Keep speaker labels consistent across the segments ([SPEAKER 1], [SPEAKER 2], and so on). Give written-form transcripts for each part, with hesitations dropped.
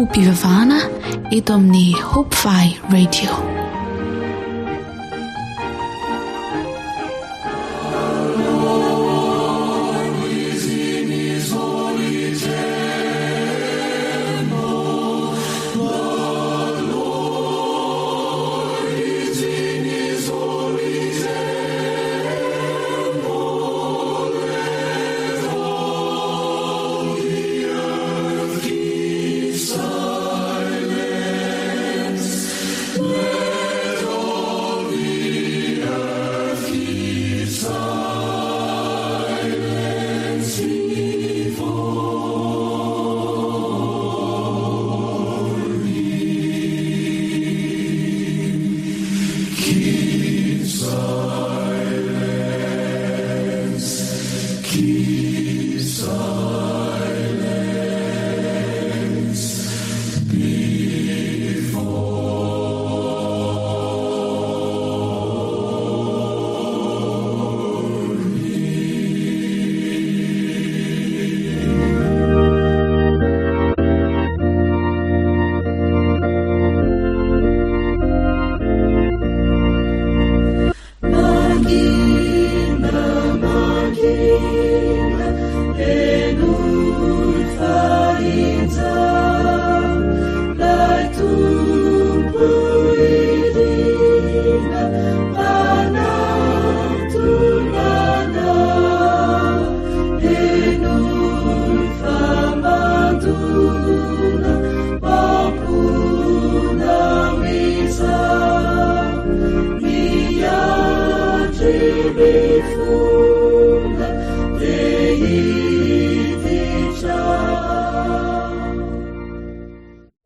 [SPEAKER 1] fanampom-pivavahana eto amin'ny Hope-Fi Radio.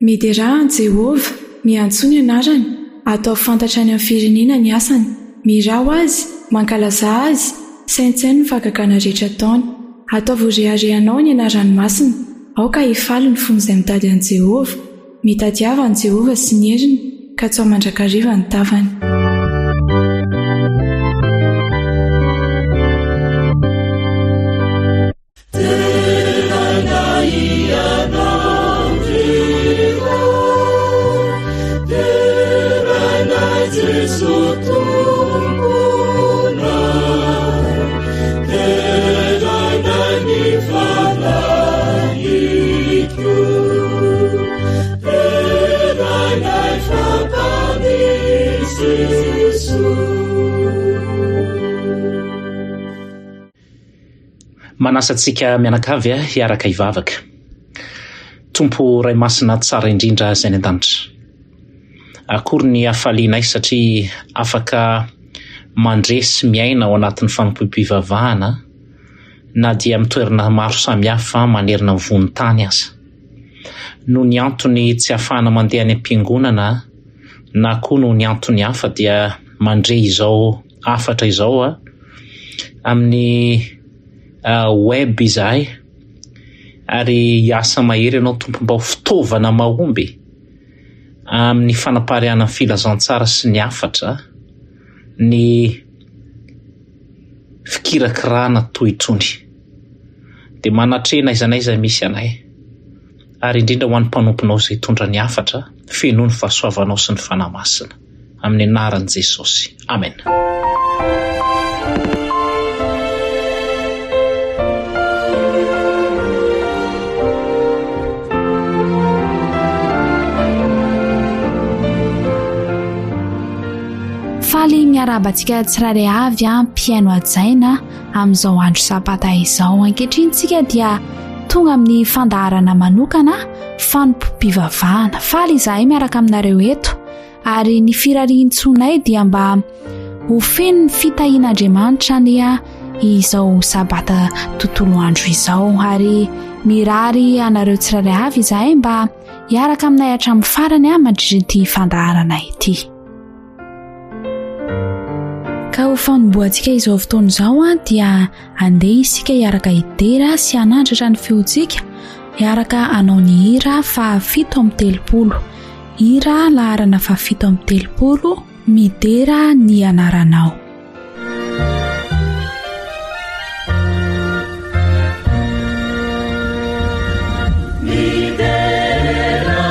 [SPEAKER 1] Midera Jehova miantso ny anarany, atao fantatra any amin'ny firenena ny asany, mirao azy, mankalaza azy, saintsainy ny fahagagana rehetra ataony. Atao voareharehanao ny anarany masina, aoka hifaly ny fony izay mitady an Jehova, mitadiava an Jehova sy ny heriny, ka tsy mandrakariva ny tavany.
[SPEAKER 2] Manasantsika mianakavy hiaraka hivavaka. Tompo ray masina tsara indrindra izay ny an-danitra. Akory ny hafalianay satria afaka mandresy miaina ao anatin'ny fanampom-pivavahana na dia mitoerana maro samihafa manerina ny vonin-tany aza. No ny antony tsy ahafahana mandeha any am-piangonana na koa no ny antony hafa dia mandre izao afatra izao amin'ny web izahay, ary hiasa mahery ianao tompo mba ho fitaovana mahomby amin'ny fanampariana ny filazantsara sy ny afatra ny fikirakirana toy itony. Dia manatrena izanaiza misy anay, ary indrindra ho an'ny mpanomponao izay hitondra ny afatra, fenoa ny fahasoavanao sy ny fanahy masina amin'ny anaran'i Jesosy. Amen.
[SPEAKER 1] Faly miarabantsika tsirairay avy mpiaino ajaina amin'izao andro sabata izao. Ankehitrinintsika dia tonga amin'ny fandaharana manokana fanampom-pivavahana. Faly izahay miaraka aminareo eto, ary ny firariantsonay dia mba ho feno ny fitahian'Andriamanitra ny izao sabata tontolo andro izao, ary mirary anareo tsirairay avy izahay mba hiaraka aminay hatramin'ny farany mandritra ity fandaharana ity. Ka ho fanombohantsika izao fotoana izao dia andeha isika hiaraka hidera sy hanandratra ny feontsika, hiaraka anao ny hira 7:30. Hira laharana 7:30, midera ny anaranao.
[SPEAKER 3] Midera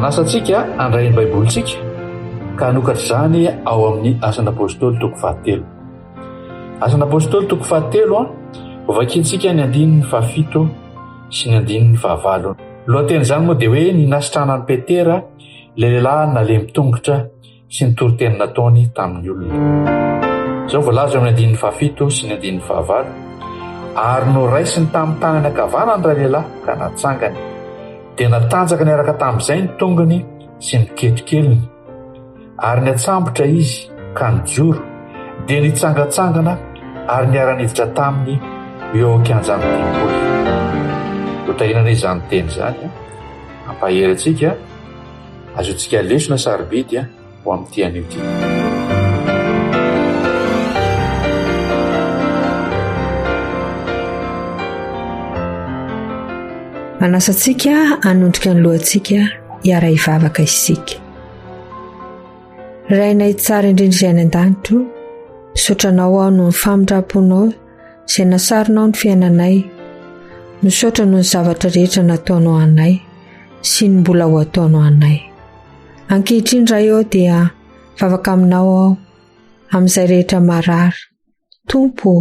[SPEAKER 3] Anasantsika andray ny baibolitsika ka hanokatra izany ao amin'ny Asan'ny Apôstôly toko 7. Asan'ny Apôstôly toko 7 vakiantsika ny 7 sy ny 9. Lohatenin'izany moa dia hoe ninasitrana ny Petera ilay lehilahy nalemy tongotra sy ny toriteny nataony tamin'ny olona. Izao voalaza amin'ny 7 sy ny 9. Ary noraisiny tamin'ny tanany ankavanany ray lehilahy ka natsangany, dia natanjaka niaraka tamin'izay ny tongony sy ny ketrikeliny, ary niatsambotra izy ka nijoro, dia nitsangatsangana ary niara-niditra taminy eo an-kianjany tempoly. Hotahinana izany teny izany ampahery antsika azontsika lesona sarobidy ho amin'ity anio ity.
[SPEAKER 4] Manasantsika hanondrika ny lohantsika hiara hivavaka isika. Rainay tsara indrindra izay any an-danitro, misotranao aho noho ny famindraponao izay nasaronao ny fiainanay, misaotra noho ny zavatra rehetra nataonao anay sy ny mbola ho ataonao anay. Ankehitriny raha eo dia vavaka aminao aho amin'izay rehetra marary. Tompo,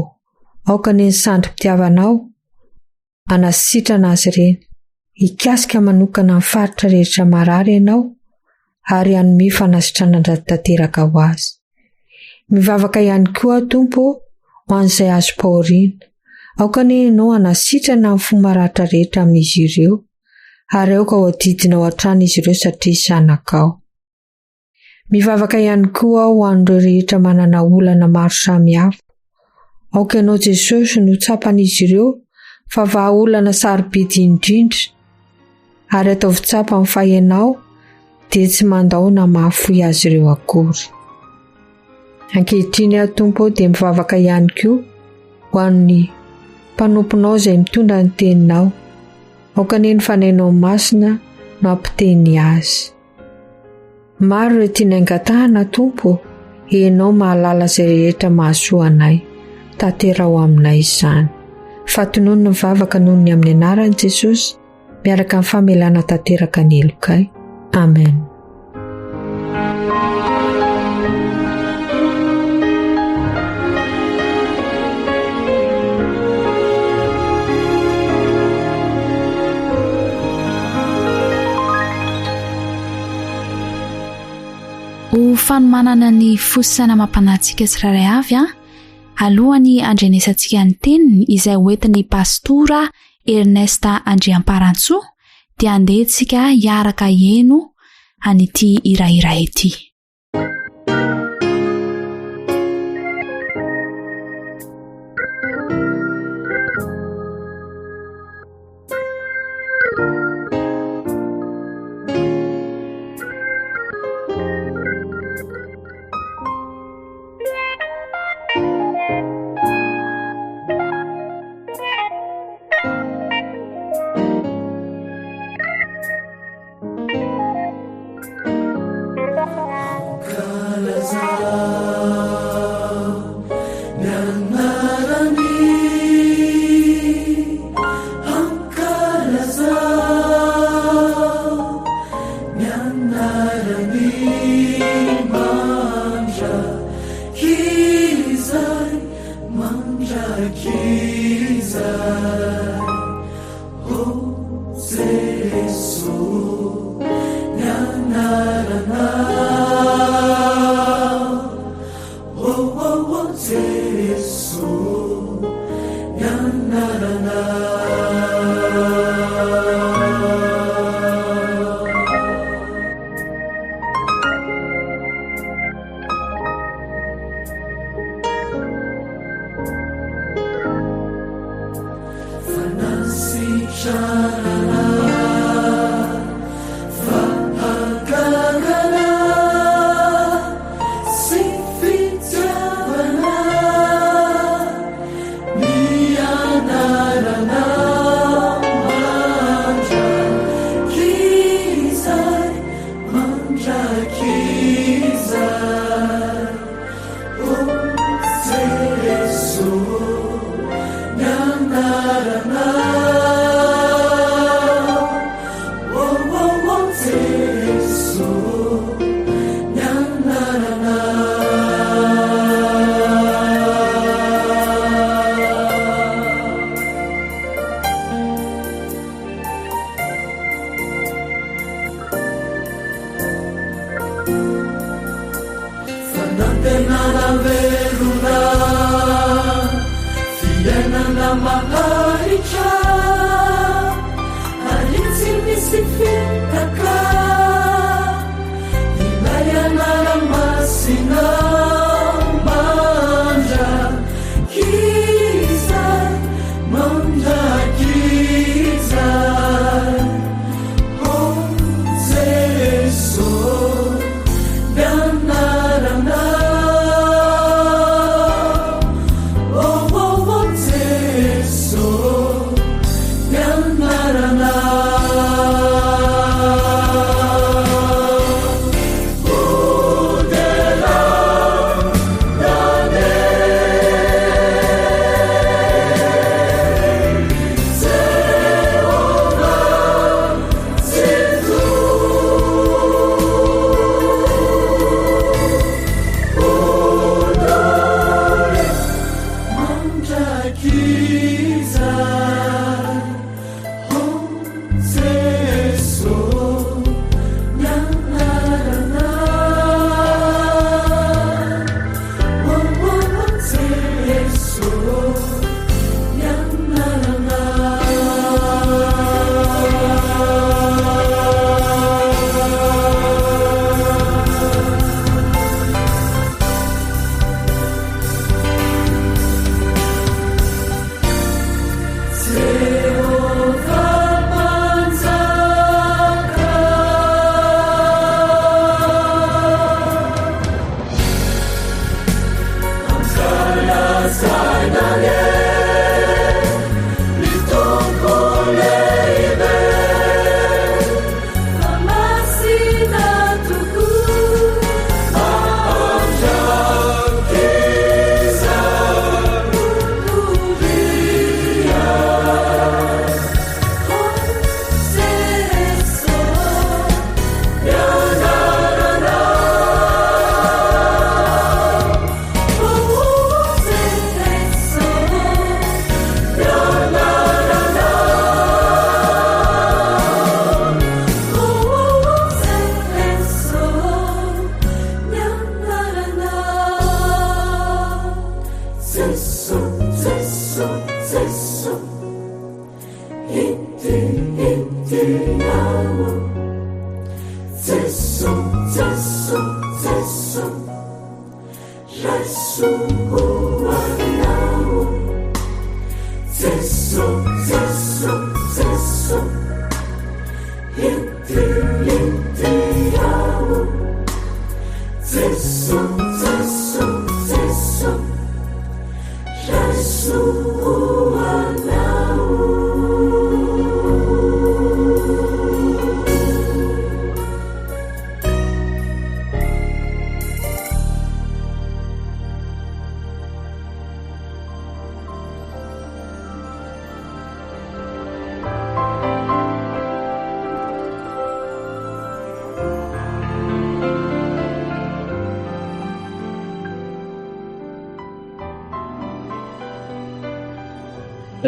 [SPEAKER 4] aoka ny sandrim-pitiavanao anasitrana azy ireny, hikasika manokana amin'ny faritra rehetra marary ianao ary hanome fanasitrana tanteraka ho azy. Mivavaka ihany koa Tompo ho an'izay azo paoriana, aoka ny ianao anasitrana amin'ny fomba raitra rehetra amin'izy ireo ary aoka ho adidinao hatrany izy ireo satria zanakao. Mivavaka ihany koa ho an'ireo rehetra manana olana maro samihafa, aoka ianao Jesosy no tsapan'izy ireo fa vahaolana sarobidy indrindra, ary ataovy tsapa amin'ny fahenao dia tsy mandao na mahafoy azy ireo akory. Ankehitriny aho Tompo dia mivavaka ihany koa ho an'ny mpanomponao izay mitondra ny teninao, aoka ny fanainao masina no ampiteny azy. Maro ireo tiana angatahana Tompo, ianao mahalala izay rehetra mahasoa anay, tanterao aminay izany. Fatonoana ny vavaka noho ny amin'ny anaran'i Jesosy, miaraka amin'ny famelana tanteraka ny elokay. Amen.
[SPEAKER 1] Ho fanomanana ny fosana mampanantsika tsirairay avy alohany andrenesantsika ny teniny izay hoentin'ny pastora Ernesta Andriamparantsoa dia andehantsika hiaraka heno an'ity hiraira ity.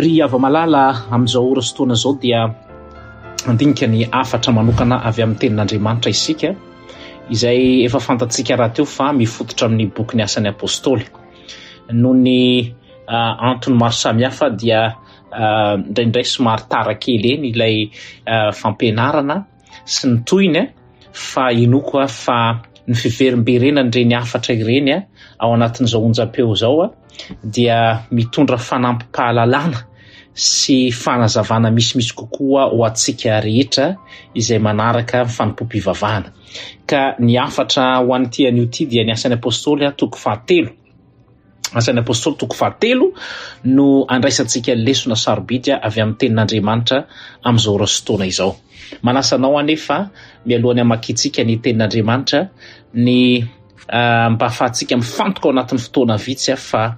[SPEAKER 2] Ry ava-malala amin'izao ora sy fotoana izao dia andinika ny afatra manokana avy amin'ny tenin'Andriamanitra isika izay efa fantatsika raha teo fa mifototra amin'ny boky ny asan'ny apôstôly. Noho ny antony maro samihafa dia indraindray somary tara kely eny ilay fampianarana sy ny tohiny fa inoko fa ny fiverimberenan'ireny afatra ireny ao anatin'izao onjam-peo izao dia mitondra fanampim-pahalalana sy fanazavana misimisy kokoa ho antsika rehetra izay manaraka fanompoam-pivavahana. Ka ny afatra ho an'ity an'io dia ny asan'ny apôstôly toko 7. Asan'ny apôstôly toko 7 no andraisantsika lesona sarobidy avy amin'ny tenin'Andriamanitra amin'izao ora sy fotoana izao. Manasanao anefa mialohany hamakitsika ny tenin'Andriamanitra ny mba ahafahantsika mifantoka ao anatin'ny fotoana vitsy fa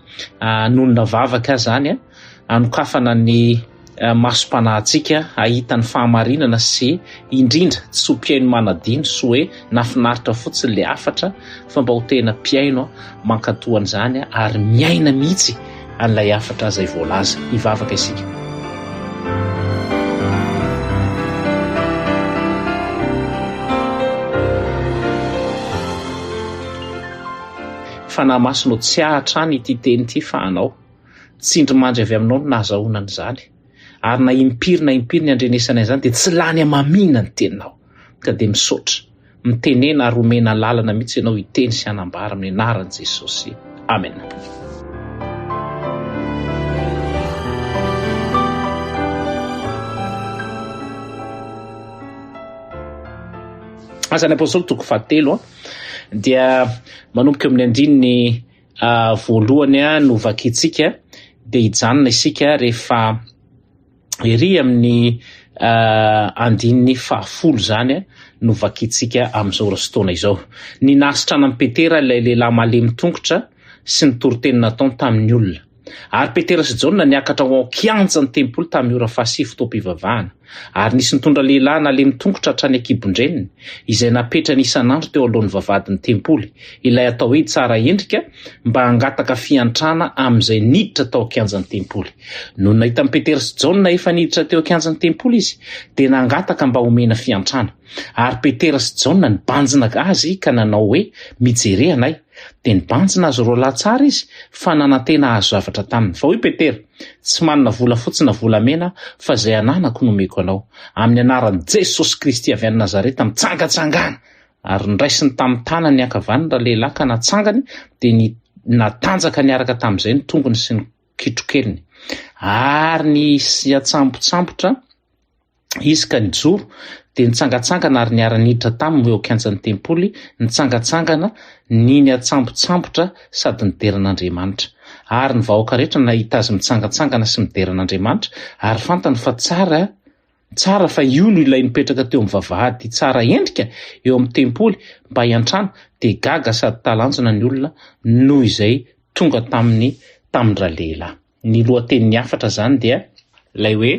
[SPEAKER 2] nonona vavaka zany anokafana ny masom-panahintsika ahita ny fahamarinana sy indrindra tsy ho mpiaino manadino sy hoe nafinaritra fotsiny le afatra fa mba ho tena mpiaino mankatohany zany ary miaina mihitsy an'ilay afatra izay voalaza. Hivavaka isika. Fa namasinao tsy ahatrany ity teny ity fa anao tsindry mandry avy aminao no nahazahoana an'izany ary na impiry ny andrenesana izany dia tsy lany amamina ny teninao ka dia misaotra mitenena ary omena lalana mihitsy ianao hiteny sy hanambara amin'ny anaran'i Jesosy. Amen. Asan'ny apôstôly toko 7 dia manomboka amin'ny andininy voalohany no vakitsika dia hijanona isika rehefa ery amin'ny andininy 10 zany no vakitsika amin'izao ora sy fotoana izao. Ny nasitrana amin'ny Petera ilay lehilahy malemy tongotra sy ny toriteny nataony tamin'ny olona. Ary Petera sy Jaona niakatra ao kianja ny tempoly tamin'ny ora 7 fotoam-pivavahana. Ary nisy nitondra lehilahy nalemy tongotra hatrany an-kibon-dreniny izay napetrany isan'andro teo alohan'ny vavahadin'ny tempoly, ilay atao hoe tsara endrika mba hangataka fiantrana amin'izay niditra tao an-kianjan'ny tempoly. No nahita Petera sy Jaona efa niditra teo an-kianjan'ny tempoly izy dia nangataka mba homena fiantrana. Ary Petera sy Jaona nibanjina azy ka nanao hoe mijery anay. Dia nibanjina azy roa lahy tsara izy fa nanantena azo zavatra taminy. Fa hoy Petera, tsy manana vola fotsy na volamena fa izay ananako nomeko anao. Amin'ny anaran'i Jesosy Kristy avy any Nazareta mitsangatsangana. Ary niraisiny tamin'ny tanany ny ankavanana lehilahy ka natsangany dia natanjaka niaraka tamin'izay ny tongony sy ny kitrokeliny. Ary ny atsambontsambotra izy ka nijoro dia nitsangatsangana ary niara-niditra taminy eo an-kianjan'ny tempoly, nitsangatsangana ny atsambontsambotra sady nideran'Andriamanitra. Ary ny vahoaka rehetra nahita azy mitsangatsangana sy mideran'Andriamanitra ary fantany fa tsara fa io no ilay nipetraka teo amin'ny vavahady tsara endrika eo amin'ny tempoly mba hiantrana dia gaga sady talanjona ny olona noho izay tonga tamin'ny lehilahy. Ny lohatenin'ny afatra zany dia ilay hoe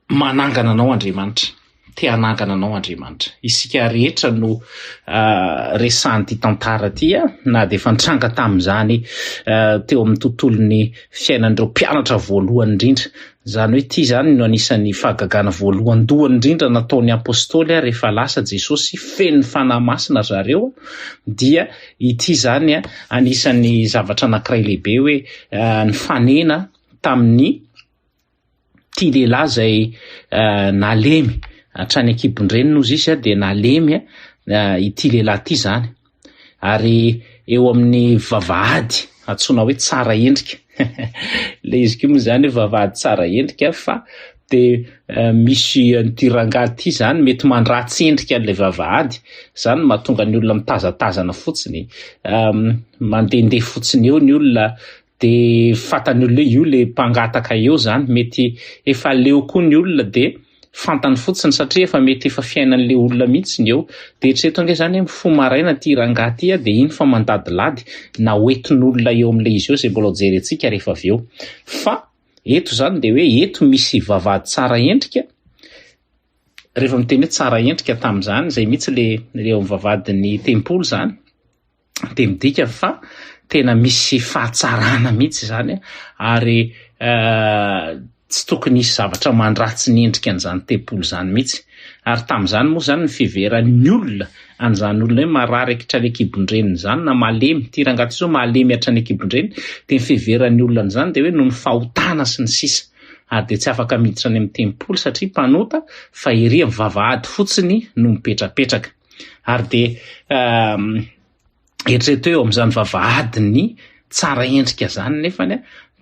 [SPEAKER 2] manangana anao Andriamanitra, te hanangana anao Andriamanitra. Isika rehetra no resan'ity tantara ity na dia efa nitranga tamin'izany teo amin'ny tontolon'ny fiainan'ireo mpianatra voalohany indrindra. Zany hoe ity zany no anisan'ny fahagagana voalohan-dohany indrindra nataon'ny apôstôly rehefa lasa Jesosy feno fanahy masina zareo, dia ity zany anisan'ny zavatra anankiray lehibe hoe ny fanena tamin'ny ity lehilahy izay nalemy hatrany an-kibon-dreniny ozy izy dia nalemy ity lehilahy ity zany ary eo amin'ny vavahady antsoina hoe tsara endrika le izy ko moa zany hoe vavahady tsara endrika fa de misy nytirangady ty zany mety mandratsy endrika an'le vavahady zany mahatonga ny olona mitazatazana fotsiny mandehandeha fotsiny eo ny olona de fatany olona io le mpangataka eo zany mety efa leo koa ny olona de fantany fotsiny satria efa mety efa fiainan'le olona mihitsy ny eo de eritrereto ange zany hoe mifo maraina ty rangaty de iny fa mandadilady na oetin'olona eo am'le izy eo zay mbola jerentsika rehefa avy eo fa eto zany de hoe eto misy vavahady tsara endrika rehefa miteny hoe tsara endrika tam'izany zay mihitsy le eo amin'ny vavahadin'ny tempoly zany de midika fa tena misy fahatsarana mihitsy zany ary tsy tokony hisy zavatra mandratsy ny endrika an'izany tempoly zany mihitsy ary tam'izany moa zany ny fiveran'ny olona an'izany olona hoe marary akitra ny ekibondreniny zany na malemy ty rangaty zao malemy hatrany ekibondreny de ny fiveran'ny olona an'izany de hoe noho ny fahotana sy ny sisa ary de tsy afaka miditra any amin'ny tempoly satria mpanota fa ery amin'ny vavahady fotsiny no mipetrapetraka ary de eritrereto eo amin'izany vavahadiny tsara endrika zany nefany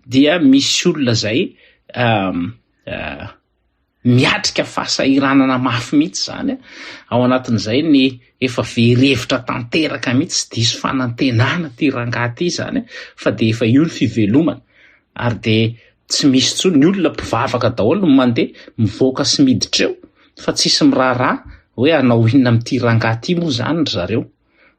[SPEAKER 2] dia misy olona zay miatrika fahasahiranana mafy mihitsy zany ao anatin'izay ny efa verevitra tanteraka mihitsy sy diso fanantenana ty rangaty zany fa de efa io ny fivelomana ary de tsy misy tsony ny olona mpivavaka daholo no mandeha mivoaka sy miditra eo fa tsisy miraharaha hoe anao inona am'ty rangaty moa zany ry zareo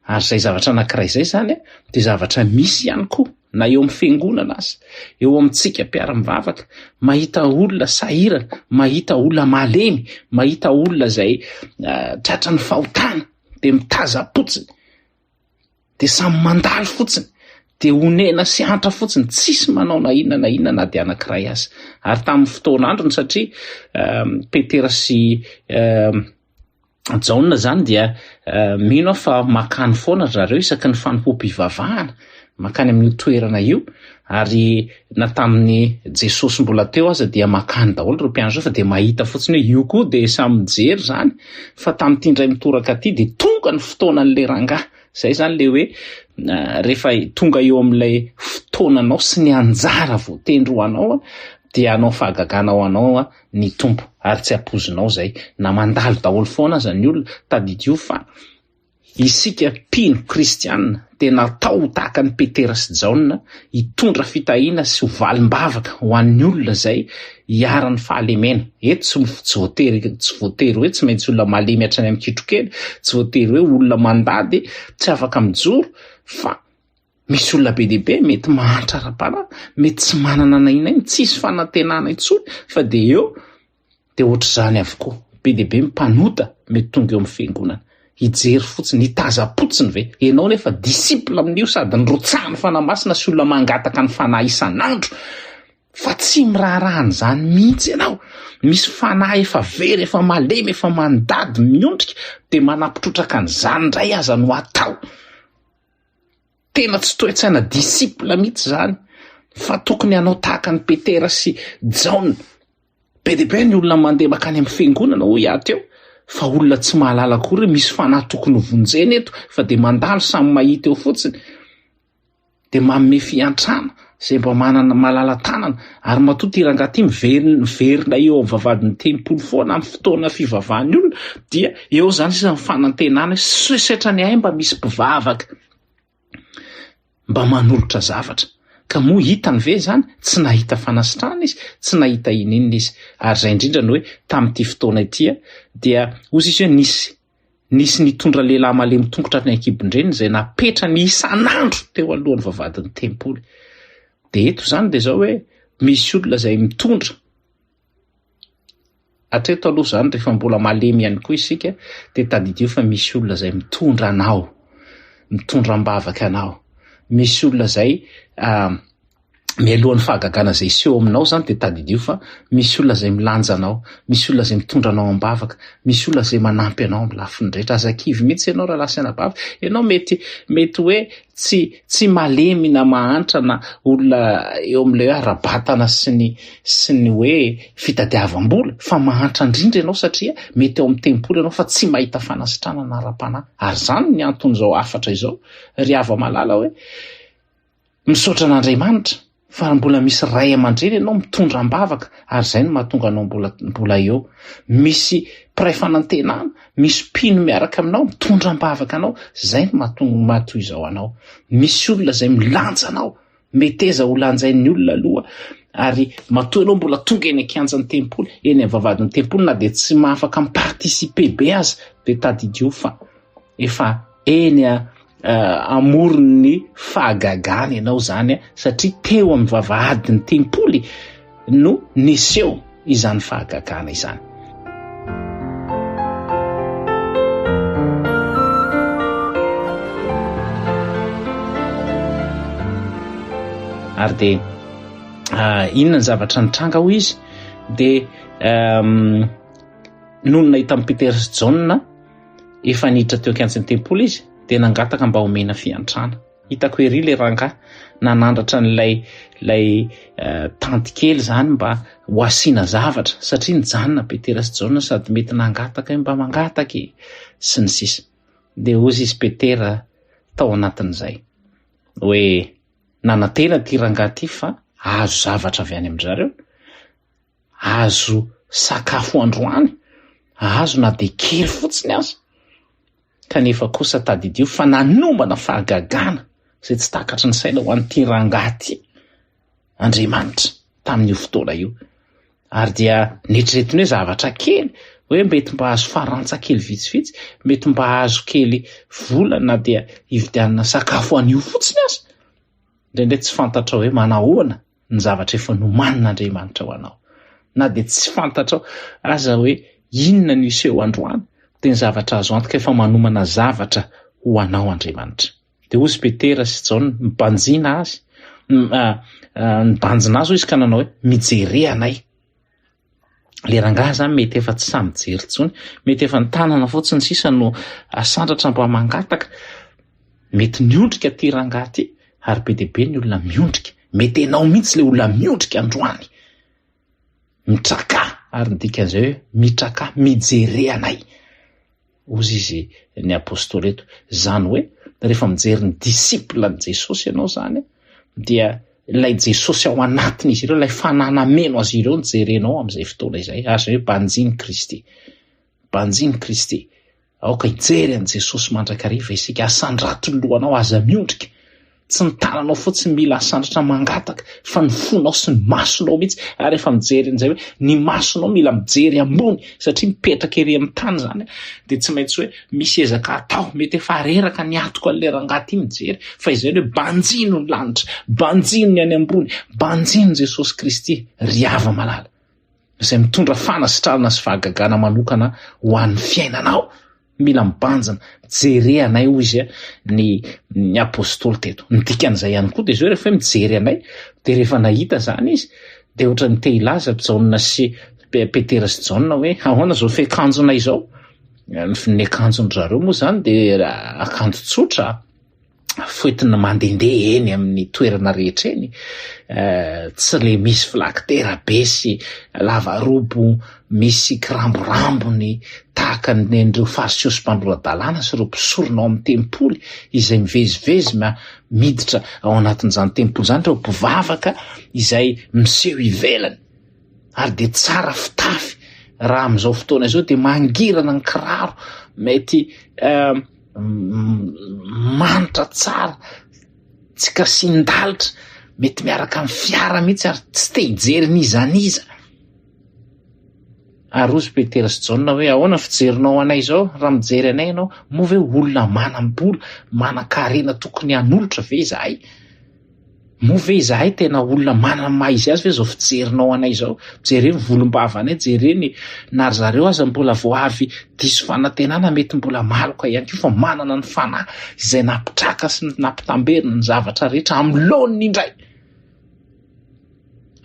[SPEAKER 2] ary zay zavatra anankiray zay zany de zavatra misy ihany koa na eo amin'ny fiangonana azy eo amintsika mpiara-mivavaka mahita olona sahirana mahita olona malemy mahita olona zay tratra ny fahotana de mitazapotsiny de samy mandalo fotsiny de onena sy antra fotsiny tsisy manao na inona na de anankiray azy ary tamin'ny fotoan'androny satria Petera sy Jaona zany dia mino fa makany foana zareo isaky ny fanompo-pivavahana makany amin'ny toerana io ary na tamin'ny Jesosy mbola teo aza dia makany daholo reo mpianatra fa de mahita fotsiny hoe io koa de samy mijery zany fa tamin'ity ndray mitoraka ty de tonga ny fotoanan'le rangahy zay zany le hoe rehefa tonga eo amin'ilay fotoananao sy ny anjara voatendry ho anao dia anao fahagagana ho anao ny tompo ary tsy apozinao zay na mandalo daholo foana aza ny olona tadidio fa isika mpino kristianina de natao tahaka ny Petera sy Jaona hitondra fitahiana sy ho valim-bavaka ho an'ny olona zay hiara-ny fahalemena eto tsy voatery hoe tsy maintsy olona malemy hatrany amin'ny kitrokely tsy voatery hoe olona mandady tsy afaka mijoro fa misy olona be dehibe mety mahantra ara-panahy mety tsy manana na inainy tsisy fanantenana intsony fa de eo de ohatr'izany avokoa be dehibe mpanota mety tonga eo amin'ny fiangonana hijery fotsiny hitazapotsiny ve ianao nefa disipla amin'io sady nyrotsaha ny fanamasina sy olona mangataka ny fanahy isan'andro fa tsy miraharahany zany mihitsy ianao misy fanahy efa very efa malemy efa mandady miondrika de manapitrotraka an'izany ndray aza no atao tena tsy toetsaina disipla mihitsy zany fa tokony anao tahaka ny Petera sy Jaona be dehibe ny olona mandeha makany amin'ny fiangonana ho iahatra eo fa olona tsy mahalala akory misy fanahy tokony vonjeny eto fa de mandalo samy mahita eo fotsiny de manome fiantrana zay mba manana malala tanana ary matoa ty rangaty miverina eo amin'ny vavahadin'ny tempoly foana amin'ny fotoana fivavahan'ny olona dia eo zany sisa ny fanantenana setra ny ahy mba misy mpivavaka mba manolotra zavatra ka moa hitany ve zany tsy nahita fanasitrana izy tsy nahita inina izy ary zay indrindra ny hoe tamin'ity fotoana ity dia ozy izy hoe nisy nitondra lehilahy malemy tongotra ny ankibondreniny zay napetra ny isan'andro teo alohan'ny vavahadin'ny tempoly de eto zany de zao hoe misy olona zay mitondra atreto aloha zany rehefa mbola malemy ihany koa isika de tadidio fa misy olona zay mitondra anao mitondra mbavaka anao misy olona zay mialohan'ny fahagagana zay iseho aminao zany de tadidio fa misy olona zay milanja anao, misy olona zay mitondra anao ambavaka, misy olona zay manampy anao amin'ny lafiny rehetra. Azakivy mihitsy ianao raha lasana bavaka, ianao mety hoe tsy malemy na mahantra na olona eo amin'ilay hoe arabatana sy ny hoe fitadiavam-bola, fa mahantra indrindra ianao satria mety eo amin'ny tempolo ianao fa tsy mahita fanasitrana na ara-panahy. Ary zany ny anton'izao afatra izao ry ava malala hoe misaotra an'Andriamanitra fa mbola misy ray aman-dreny ianao mitondra ambavaka, ary zay no mahatonga anao mbola eo. Misy mpiray fanantenana, misy mpino miaraka aminao mitondra ambavaka anao, zay no mahatoy izao anao. Misy olona zay milanja anao, meteza ho lanjain'ny olona aloha, ary matoa anao mbola tonga eny ankianjan'ny tempoly, eny amin'ny vavahadin'ny tempoly, na de tsy mahafaka mipartisipe be azy de tadidio fa efa eny amorony fahagagana ianao zany satria teo amin'ny vavahadin'ny tempoly no niseho izany fahagagana izany. Ary de inona ny zavatra nitranga ho izy de noho nahita amin'ny Petera sy Jaona efa niditra teo ankianjan'ny tempoly izy de nangataka mba homena fiantrana. Hitako ery le rangahy nanandratra n'lay tanty kely zany mba ho asiana zavatra satria nijanona Petera sy Jaona sady mety nangataka mba mangataka sy ny sisa. De ozy izy Petera tao anatin'izay hoe nanantena ty rangahy ty fa azo zavatra avy any amin'zareo, azo sakafo androany, azo na de kely fotsiny aza. Kanefa kosa tadidio fa nanomana fahagagana zay tsy takatry ny saina ho an'ity rangahy ty Andriamanitra tamin'io fotoana io. Ary dia netretiny hoe zavatra kely, hoe mety mba azo farantsa kely vitsivitsy, mety mba azo kely vola na dia hividianana sakafo an'io fotsiny aza. Ndrendray tsy fantatra hoe manahoana ny zavatra efa nomanin'Andriamanitra ho anao, na de tsy fantatra aza hoe inona no iseho androany, de ny zavatra azo antoka efa manomana zavatra ho anao Andriamanitra. De ozy Petera sy Jaona mibanjina azy, nibanjina azy izy ka nanao hoe mijery anay. Le rangahy zany mety efa tsy samy mijery tsony, mety efa ny tanana fotsiny sisa no asandratra mba mangataka. Mety miondrika ty rangahy ty, ary be dia be ny olona miondrika, mety enao mihitsy le olona miondrika androany, mitraka, ary nidikan'izay hoe mitraka, mijery anay. Ozy izy ny apôstôly eto zany hoe rehefa mijery ny disipla ny Jesosy ianao zany dia ilay Jesosy ao anatiny izy ireo, ilay fananameno azy ireo nijerenao amin'izay fotoana izay. Ary zay hoe banjiny Kristy, aoka hijery an' Jesosy mandrakariva isika, asandrato ny lohanao aza miondrika, tsy ny tananao fotsiny mila asandratra mangataka, fa ny fonao sy ny masonao mihitsy. Ary efa mijery an'izay hoe ny masonao mila mijery ambony satria mipetraka ery amin'ny tany zany, de tsy maintsy hoe misy ezaka atao, mety efa reraka ny atoko an'le rangahy ty mijery, fa izay hoe banjino ny lanitra, banjino ny any ambony, banjino Jesosy Kristy ry ava malala, izay mitondra fanasitrarana sy fahagagana manokana ho an'ny fiainanao. Mila mibanjana, mijery anay hoy izy ny apôstôly teto. Ny dikan'izay ihany koa de zao rehefa mijery anay, de rehefa nahita zany izy de ohatra ny te hilaza Jaona sy Petera sy Jaona hoe ahoana zao fiakanjona izao. Ny akanjon zareo moa zany de akanjo tsotra, foentina mandendeha eny amin'ny toerana rehetra eny, tsy le misy filakitera be sy lavarobo misy kiramborambony tahaka n'ireo fariseo sy mpandroradalàna sy ireo mpisorona ao amin'ny tempoly izay mivezivezy miditra ao anatin'izany tempoly zany, ireo mpivavaka izay miseho ivelany. Ary de tsara fitafy raha amin'izao fotoana izao de mangirana ny kiraro, mety manitra tsara, tsy kasindalitra, mety miaraka amin'ny fiara mihitsy ary tsy te hijery nizaniza. Ary ozy Petera sy Jaona hoe ahoana fijerinao anay zao, raha mijery anay ianao, moa ve olona manam-bola, manan-karena tokony hanolotra ve izahay? Moa ve izahay tena olona manana maha izy azy ve zao fijerinao anay zao? Jereny volom-bava anay, jereny nary zareo aza mbola vao avy diso fanantenana, mety mbola maloka ihany koa, fa manana ny fanahy izay nampitraka sy nampitamberina ny zavatra rehetra amin'ny laoniny indray.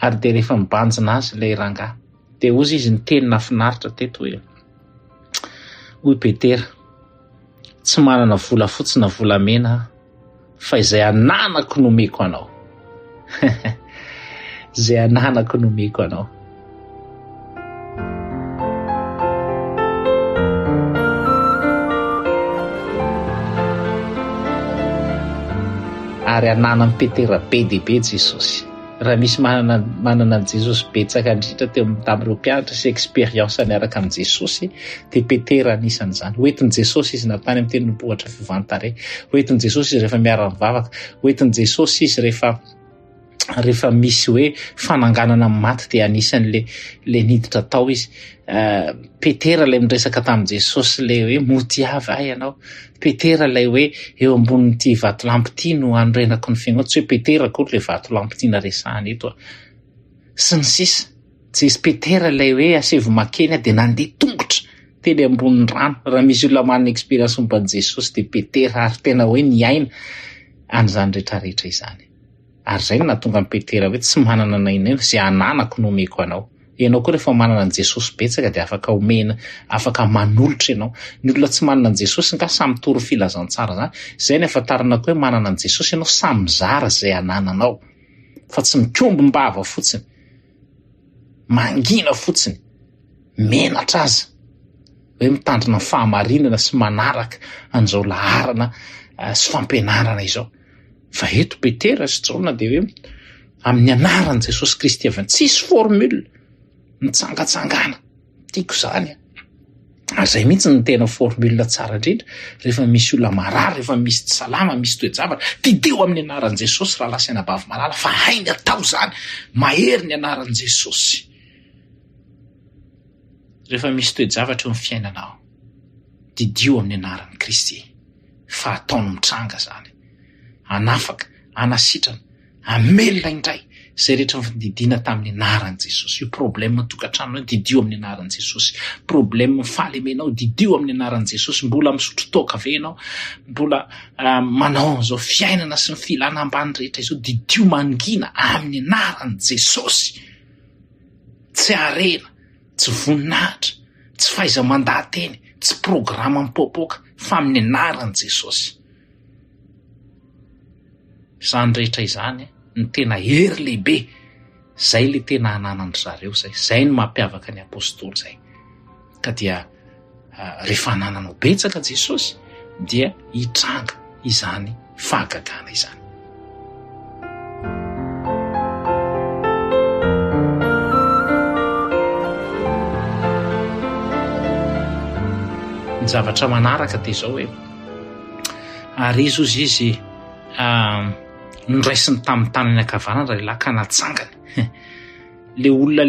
[SPEAKER 2] ary de rehefa mibanjina azy ilay rangahy de ozy izy ny teny nafinaritra teto hoe hoy Petera, tsy manana vola fotsy na volamena fa izay ananako nomeko anao. Izay ananako nomeko anao. Ary ananan'ny Petera be dia be Jesosy. Raha misy manana an Jesosy betsaka indrindra teo tamin'ireo mpianatra sy expérience niaraka amin'ny Jesosy dia Petera anisan'izany. Hoentin'i Jesosy izy natany amin'ny teny nipohatra fivantare. Hoentin'i Jesosy izy rehefa miara-mivavaka. Hoentin'i Jesosy izy rehefa misy hoe fananganana maty dia anisan'le niditra tao izy. Petera ilay miresaka tamin'i Jesosy ilay hoe motiavy ahy ianao. Petera ilay hoe eo ambonin'ity vatolampy ity no anorenako ny fiainao. Tsy hoe Petera akory ilay vatolampy ity naresahana eto sy ny sisa. Jesy Petera ilay hoe asevo-makeny dia nandeha tongotra teny ambonin'ny rano. Raha misy olona manana expérience momban'i Jesosy dia Petera, ary tena hoe niaina an'izany rehetrarehetra izany. Ary zay no nahatonga an'i Petera hoe tsy manana nainana izay ananako nomeko anao. Ianao koa rehefa manana an Jesosy betsaka dia afaka omena, afaka manolotra ianao. Ny olona tsy manana an Jesosy nga samy toro filazantsara zany. Zay ny ahafantarana koa hoe manana an Jesosy ianao samy mizara izay anananao. Fa tsy mikombom-bava fotsiny, mangina fotsiny, menatra aza hoe mitandrina ny fahamarinana sy manaraka an'izao laharana sy fampianarana izao. Fa eto Petera sy Jaona dia hoe amin'ny anaran'i Jesosy Kristy avy tsisy formule mitsangatsangana. Tiako zany. Zay mihitsy ny tena formule tsara indrindra. Rehefa misy olona marary, rehefa misy tsy salama, misy toe-javatra, dideo amin'ny anaran'i Jesosy raha lasa anabavy malala, fa hainy atao zany. Mahery ny anaran'i Jesosy. Rehefa misy toe-javatra eo amin'ny fiainanao, didio amin'ny anaran'i Kristy. Fa ataony mitranga zany. Anafaka, anasitrana, amelona indray zay rehetra didina tamin'ny anaran'i Jesosy. Io problème tokantrano didio amin'ny anaran'i Jesosy. Problème faly menao didio amin'ny anaran'i Jesosy. Mbola misotro toka ve ianao? Mbola manao an'izao fiainana sy ny filana ambany rehetra izao, didio mangina amin'ny anaran'i Jesosy. Tsy arena, tsy voninahitra, tsy faiza mandahateny, tsy programa mipoapoaka, fa amin'ny anaran'i Jesosy. Zany rehetra izany ny tena hery lehibe. Zay le tena ananandry zareo zay. Zay ny mampiavaka ny apôstôly zay. Ka dia rehefa anananao betsaka Jesosy dia hitranga izany fahagagana izany. Ny zavatra manaraka dia zao hoe ary izy niraisiny tamin'ny tanany ankavanana raha ka natsangany. Le olona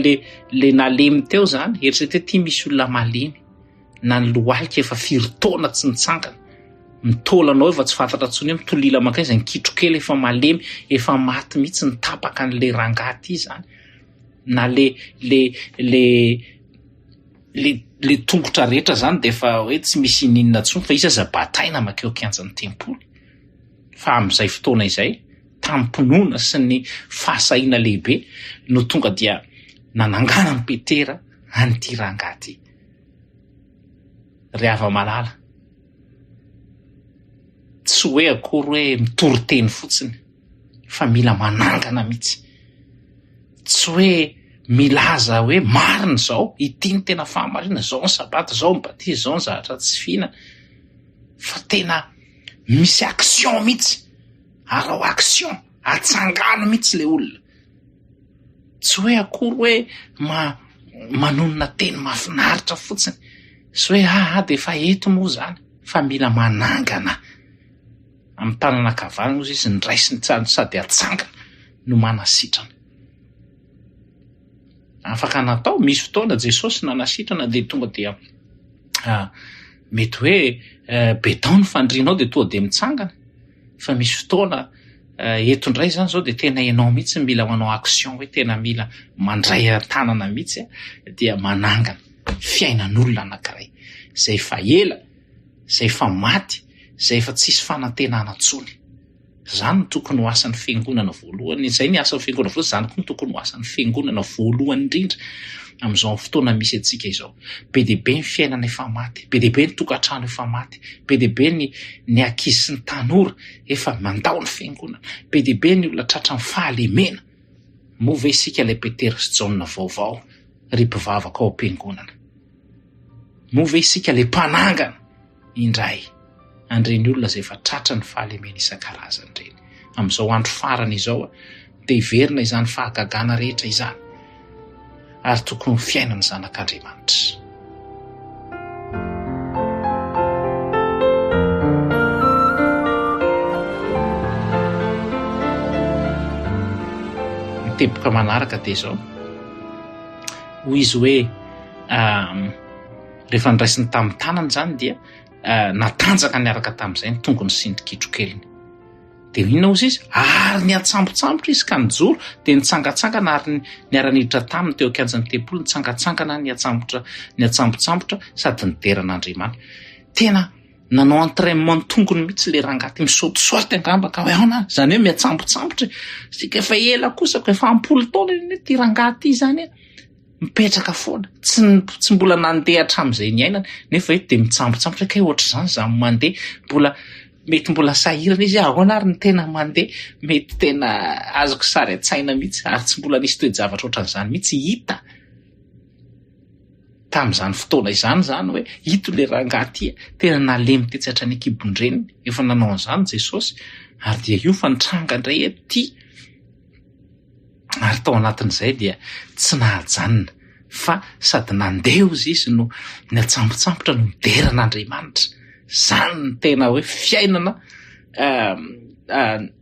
[SPEAKER 2] le nalemy teo zany, eritreretra ity misy olona malemy na ny lohalika efa firy taona tsy nitsangana. Mitolanao efa tsy fantatra intsony hoe mitolila makay izay nikitro kely efa malemy, efa maty mihitsy nitapaka an'le rangahy ity zany. Na le tongotra rehetra zany dia efa hoe tsy misy ininona intsony fa isa aza bataina makeo kianjan'ny tempoly. Fa amin'izay fotoana izay, tampinoana sy ny fahasahiana lehibe no tonga dia nanangana ny Petera an'ity rangahy ity. Ry hava-malala, tsy hoe akory hoe mitory-teny fotsiny, fa mila manangana mihitsy. Tsy hoe milaza hoe marina zao, ity ny tena fahamarinana, zao ny sabata, zao ny batizy, zao ny zavatra tsy fihina, fa tena misy action mihitsy. Arao action, atsangano mihitsy le olona. Tsy hoe akory hoe manonona teny mahafinaritra fotsiny. Tsy hoe dia efa eto moa zany, fa mila manangana. Amin'ny tanana ankavanana ozy izy niraisiny sady atsangana no manasitrana. Afaka natao, misy fotoana Jesosy nanasitrana dia tonga dia mety hoe betao ny fandrinao dia toa dia mitsangana. Fa misy fotoana eto indray zany zao dia tena ianao mihitsy mila manao action, hoe tena mila mandray tanana mihitsy dia manangana fiainan'olona anankiray zay efa ela, zay efa maty, zay efa tsisy fanantenana intsony. Zany no tokony ho asan'ny fiangonana voalohany. Izay ny asan'ny fiangonana voalohany, zany koa no tokony ho asan'ny fiangonana voalohany indrindra amin'izao fotoana misy antsika izao. Be deaibe ny fiainana efa maty, be deaibe ny tokantrano efa maty, be deaibe ny ankizy sy ny tanora efa mandao ny fiangonana, be deaibe ny olona tratra ny fahalemena. Moa ve isika ilay Petera sy Jaona vaovao ry mpivavaka ao am-piangonana? Moa ve isika ilay mpanangana indray andreny olona izay efa tratra ny fahalemena isan-karazany ireny? Amin'izao andro farany izao dia hiverina izany fahagagana rehetra izany, ary tokony fiainana zanak'Andriamanitra. Teboka manaraka dia izao hoy izy hoe rehefa niraisiny tamin'ny tanany zany dia natanjaka niaraka tamin'izay ny tongony sy ny kitrokeliny. Dia inona ozy izy? Ary niatsambontsambotra izy ka nijoro dia nitsangatsangana ary niara-niditra taminy teo akanjan'ny tempolo, nitsangatsangana niatsambontsambotra sady nideran'Andriamanitra. Tena nanao entraînement tongony mihitsy le rangaty, misaotisaoty angamba ka hoe ahona zany hoe miatsambontsambotra sika efa ela kosa ko efa 10 taona ty rangaty zany mipetraka foana tsy mbola nandeha hatramin'izay ny ainana nefa hoe dia mitsambontsambotra ka ohatra zany za mandeha mety mbola sahirana izy ahoana ary ny tena mandeha, mety tena azoko sary an-tsaina mihitsy ary tsy mbola nisy toe-javatra ohatran'izany mihitsy hita tamin'izany fotoana izany zany hoe hito le rangaty tena nalemy tetsy hatrany akibondreniny efa nanao an'izany Jesosy ary dia io fa nitranga indray aty ary tao anatin'izay dia tsy nahajanona fa sady nandeha izy no niatsambontsambotra no nideran'Andriamanitra. Zany ny tena hoe fiainana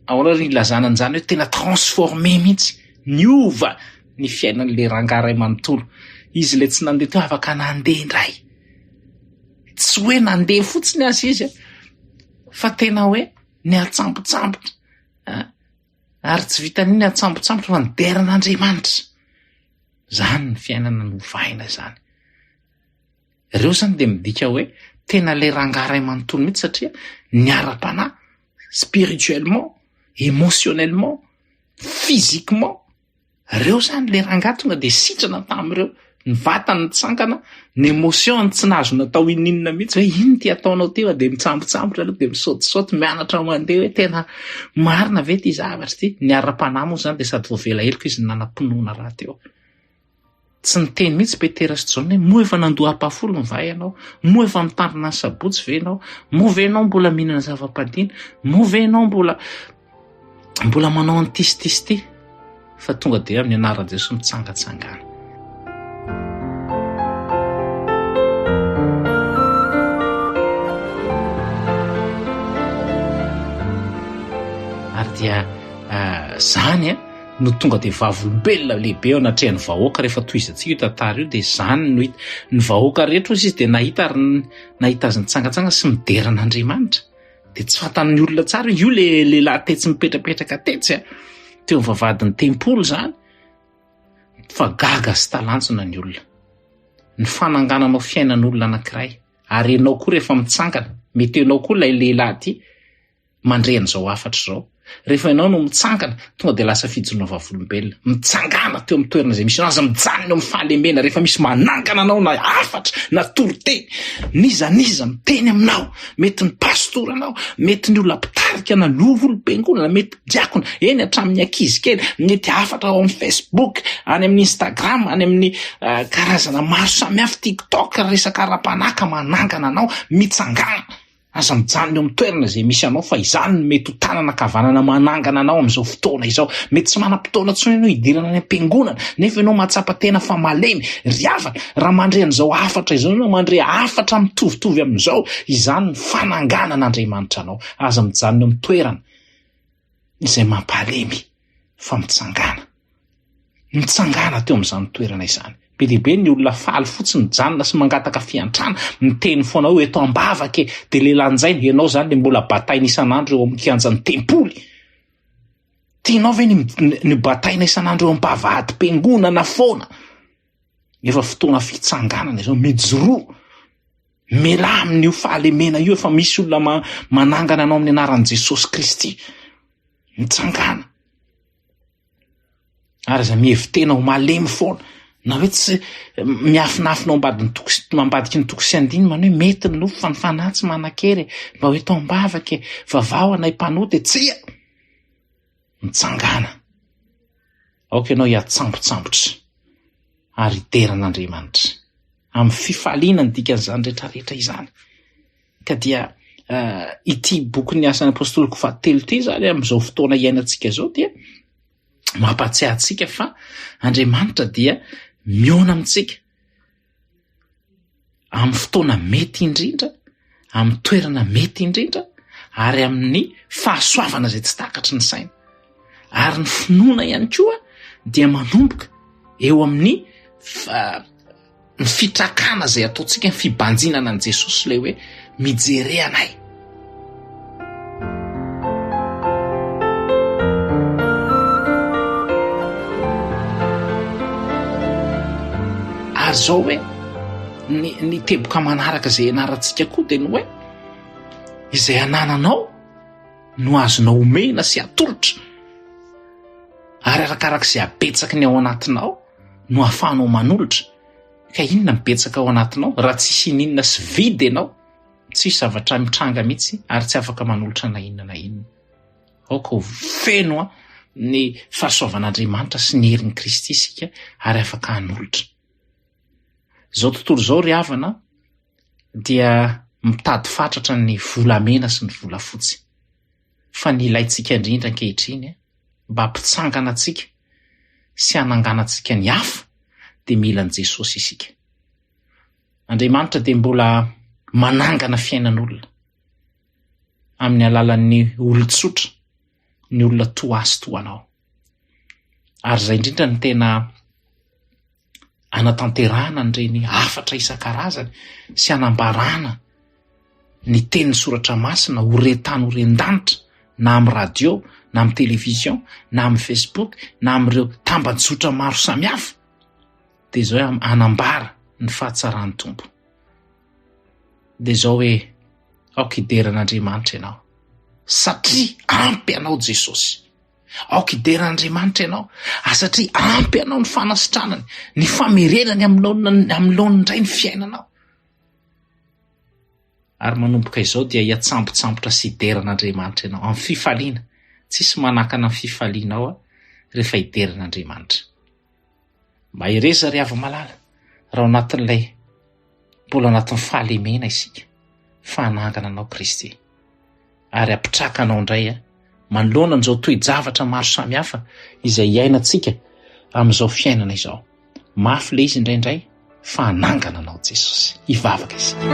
[SPEAKER 2] ahoana ry ilazana an'izany hoe tena transformé mihitsy, niova ny fiainan'le rangahy ray manontolo. Izy le tsy nandeha teo afaka nandeha indray, tsy hoe nandeha fotsiny azy izy fa tena hoe niatsambontsambotra ary tsy vitan'iny niatsambontsambotra fa nideran'Andriamanitra. Zany ny fiainana novaina zany. Ireo zany dia midika hoe tena le rangahy ray manontolo mihitsy satria niara-panahy spirituellement, émotionnellement, physiquement. Ireo zany le rangahy tonga dia sitrana tamin'ireo, ny vatany nitsangana, ny émotion tsy nazo natao ininona mihitsy hoe ino ty ataonao teo dia mitsambontsambotra aloha dia misaotisaoty mianatra mandeha hoe tena marina ve ty zavatra ty. Niara-panahy moa zany dia sady voavela heloka izy nanam-pinoana raha teo. Tsy niteny mihitsy Petera sy Jaona hoe moa efa nandoha apafolo ny va ianao, moa efa mitandrina ny sabotsy ve ianao, moa ve ianao mbola mihinana zava-padina, moa ve ianao mbola manao an'tisy ty. Fa tonga dia amin'ny anaran'i Jesosy mitsangatsangana. Ary dia zany no tonga dia vavolombelona lehibe ao anatrehan'ny vahoaka rehefa toizatsika io tantara io. Dia zany no hita ny vahoaka rehetra ozy izy dia nahita azy nitsangatsanga sy mideran'Andriamanitra. Dia tsy fantan'ny olona tsara io lehilahy tetsy mipetrapetraka tetsy teo ny vavadin'ny tempolo zany, fa gaga sy talanjona ny olona. Ny fanangananao fiainan'olona anankiray ary ianao koa rehefa mitsangana, mety ianao koa ilay lehilahy ty mandrehan'izao afatra izao. Rehefa ianao no mitsangana tonga dia lasa fijoroana vavolombelona, mitsangana teo amin'ny toerana izay misy anao, aza mijanona eo amin'ny fahalemena rehefa misy manangana anao na afatra na toroteny, nizaniza miteny aminao, mety ny pastora anao, mety ny olona mpitarika na lovolom-piangonana, mety diakona eny hatramin'ny ankizy kely, mety afatra ao amin'ny Facebook, any amin'ny Instagram, any amin'ny karazana maro samihafa, TikTok, resaka ara-panaka manangana anao, mitsangana. Aza mijanona eo amin'ny toerana izay misy anao fa izany no mety ho tanana kavanana manangana anao amin'izao fotoana izao. Mety tsy manam-potoana tsony ianao hidirana any am-piangonana nefa ianao mahatsapa tena fa malemy, riavana, raha mandre an'izao afatra izao ianao mandre afatra mitovitovy amin'izao, izany ny fananganan'Andriamanitra anao. Aza mijanona eo amin'ny toerana izay mampalemy fa mitsangana teo amin'izany toerana izany. Be deaibe ny olona faly fotsiny mijanona sy mangataka fiantrana, miteny foana hoe eto ambavaka dia lehilahin'izay ianao zany le mbola bataina isan'andro eo amin'ny kianjan'ny tempoly. Tianao ve ny bataina isan'andro eo am-bavahady-piangonana foana? Efa fotoana fitsanganana izao, mijoroa, miala amin'io fahalemena io, efa misy olona manangana anao amin'ny anaran'i Jesosy Kristy. mitsangana ary za mihevitena ho malemy foana na hoe tsy miafinafinao mambadiky ny toko sy andiny many hoe mety ny nofo fanifanatsy manan-kery mba hoe taombavaka vavahoana impanody tsia mitsangana aoka ianao hiatsambontsambotra ary iteran'Andriamanitra amin'ny fifaliana ny dikan'izany rehetrarehetra izany ka dia ity boky ny asan'ny apôstôly fahatelo ity zany amin'izao fotoana iainantsika zao dia mampatsiahy antsika fa Andriamanitra dia miona amintsika amin'ny fotoana mety indrindra, amin'ny toerana mety indrindra, ary amin'ny fahasoavana izay tsy takatry ny saina. Ary ny finoana ihany koa dia manomboka eo amin'ny ny fitrakana izay ataontsika ny fibanjinana an' Jesosy ilay hoe mijery anay. Ary zao hoe ny teboka manaraka izay anarantsika koa dia ny hoe izay anananao no azonao omena sy atolotra, ary arakarak'izay abetsaka ny ao anatinao no ahafahanao manolotra. Ka inona mibetsaka ao anatinao raha tsisy ininona sy vidy ianao, tsisy zavatra mitranga mihitsy ary tsy afaka manolotra na inona na inona. Aoka ho feno ny fahasoavan'Andriamanitra sy ny herin'i Kristy isika ary afaka hanolotra. Zao tontolo zao ry havana dia mitady fatratra ny volamena sy ny volafotsy, fa ny ilaintsika indrindra ankehitriny mba hampitsangana antsika sy hanangana antsika ny hafa dia mila an' Jesosy isika. Andriamanitra dia mbola manangana fiainan'olona amin'ny alalan'ny olon-tsotra, ny olona toa azy toa anao. Ary izay indrindra ny tena anatanterahana n'ireny hafatra isan-karazany sy anambarana ny tenin'ny soratra masina ho retany ho ren-danitra na amin'ny radio, na amin'ny televizion, na amin'ny Facebook, na amin'ireo tambajotra maro samihafa, dia izao hoe anambara ny fahatsaran'ny tompo. Dia izao hoe aoka hideran'Andriamanitra ianao satria ampy ianao Jesosy. Aoka hideran'Andriamanitra ianao satria ampy ianao ny fanasitranany, ny famerenany amin'lohan'ny indray ny fiainanao. Ary manomboka izao dia hiatsambontsambotra sy hideran'Andriamanitra ianao amin'ny fifaliana. Tsisy manakana amin'ny fifalianao rehefa hideran'Andriamanitra. Mba hireza ry hava malala raha anatin'ilay mbola anatin'ny fahalemena isika, fa hanangana anao Kristy ary ampitrakanao indray manoloana an'izao toe-javatra maro samihafa izay iainantsika amin'izao fiainana izao. Mafy ilay izy indraindray fa hanangana anao Jesosy. Hivavaka isika.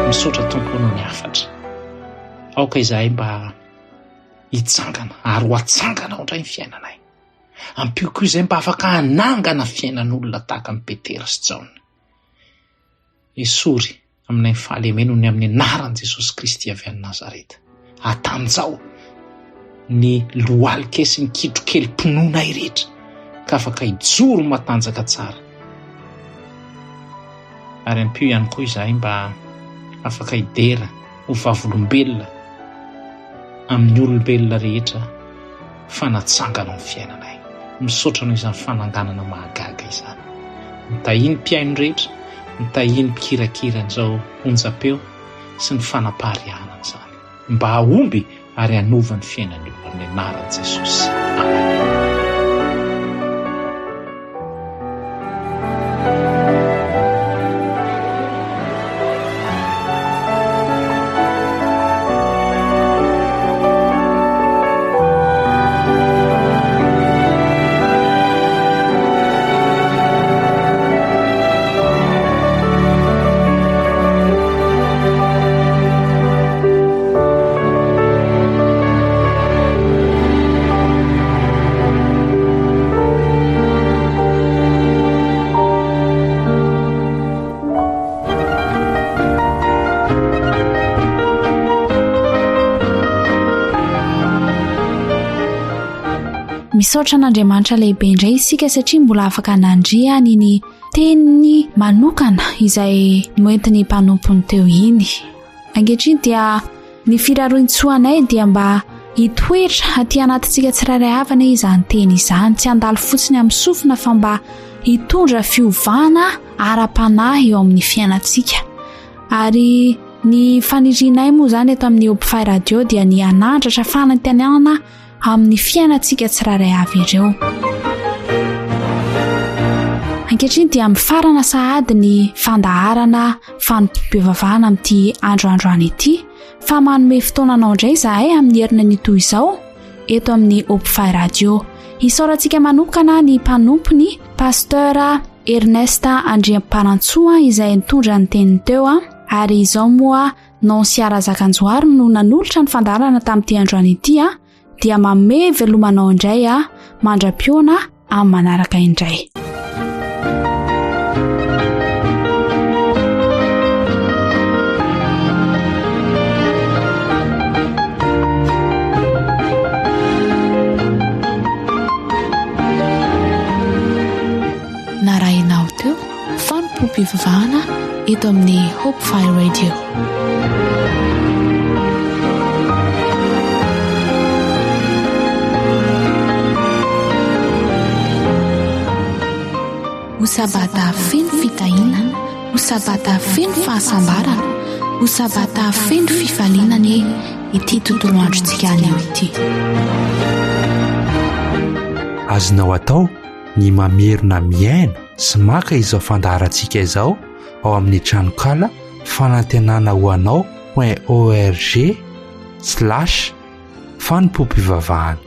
[SPEAKER 2] Misaotra Tompo noho ny hafatra. Aoka izahay mba hitsangana ary ho atsangana ao indray ny fiainanay. Ampio koa izay mba afaka hanangana fiainan'olona tahaka ny Petera sy Jaona. Esory aminay fahalemena ny amin'ny anaran'i Jesosy Kristy avy any Nazareta. Atanjao ny lohalika sy ny kitrokely mpinoana rehetra ka afaka hijoro matanjaka tsara. Ary ampio ihany koa izahay mba afaka hidera ho vavolombelona amin'ny olombelona rehetra fanatsangana amin'ny fiainanay. Misaotra noho izany fananganana mahagaga izany. Mitahiny mpiaino rehetra, mitahiny mpikirakira an'izao onjam-peo sy ny fanapaharianana izany, mba hahomby ary hanova ny fiainany io amin'ny anaran'i Jesosy. Amen.
[SPEAKER 1] Misaotra an'Andriamanitra lehibe indray isika satria mbola afaka nandria ny teniny manokana izay noentiny mpanompony teo iny. Ankehitriny dia ny firarointsoanay dia mba hitoetra aty anatintsika tsirairay avana izany teny izany, tsy handalo fotsiny amin'ny sofina fa mba hitondra fiovana ara-panahy eo amin'ny fiainantsika. Ary ny fanirianay moa zany eto amin'ny Hope Radio dia ny anandratra fanantenana amin'ny fiainantsika tsirairay avy ireo. Ankehitriny dia mifarana sahady ny fandaharana fanompom-pivavahana amin'ity androandroany ity, fa manome fotoananao indray izahay amin'ny herina ny toy izao eto amin'ny Hope Radio. Isaorantsika manokana ny mpanompony Pasteur Ernesta Andriamparantsoa izay nitondra ny teniny teo ary izao moa Nonsiara Zakanjoary no nanolotra ny fandaharana tamin'ity androany ity dia manome velomanao indray mandra-piona amin'ny manaraka indray. Narahinao teo fanompom-pivavahana eto amin'ny Hope Radio. Ho sabata feno fitahinana, ho sabata feno fahasambarana, ho sabata feno fifalinana ity tontolo androntsika anio ity.
[SPEAKER 5] Azonao atao ny mamerina miaina sy maka izao fandaharantsika izao ao amin'ny tranokala fanantenana ho anao.org/fanompom-pivavahana.